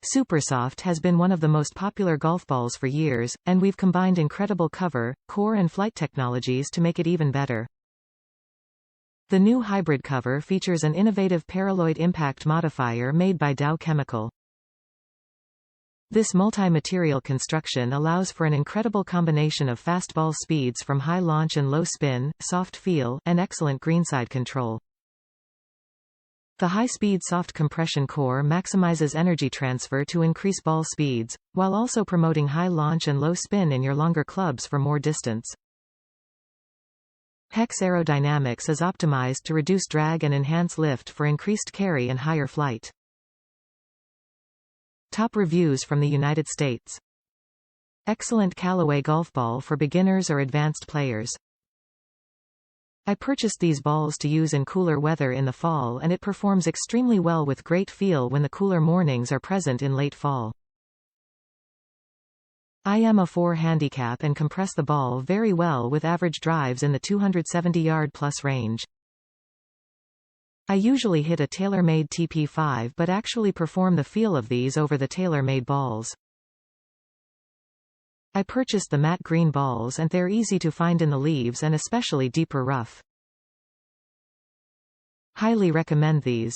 Supersoft has been one of the most popular golf balls for years, and we've combined incredible cover, core and flight technologies to make it even better. The new hybrid cover features an innovative PARALOID Impact Modifier made by DOW Chemical. This multi-material construction allows for an incredible combination of fast ball speeds from high launch and low spin, soft feel, and excellent greenside control. The high-speed soft compression core maximizes energy transfer to increase ball speeds, while also promoting high launch and low spin in your longer clubs for more distance. HEX Aerodynamics is optimized to reduce drag and enhance lift for increased carry and higher flight. Top reviews from the United States. Excellent Callaway golf ball for beginners or advanced players. I purchased these balls to use in cooler weather in the fall, and it performs extremely well with great feel when the cooler mornings are present in late fall. I am a 4 handicap and compress the ball very well with average drives in the 270-yard plus range. I usually hit a tailor-made TP5 but actually perform the feel of these over the tailor-made balls. I purchased the matte green balls and they're easy to find in the leaves and especially deeper rough. Highly recommend these.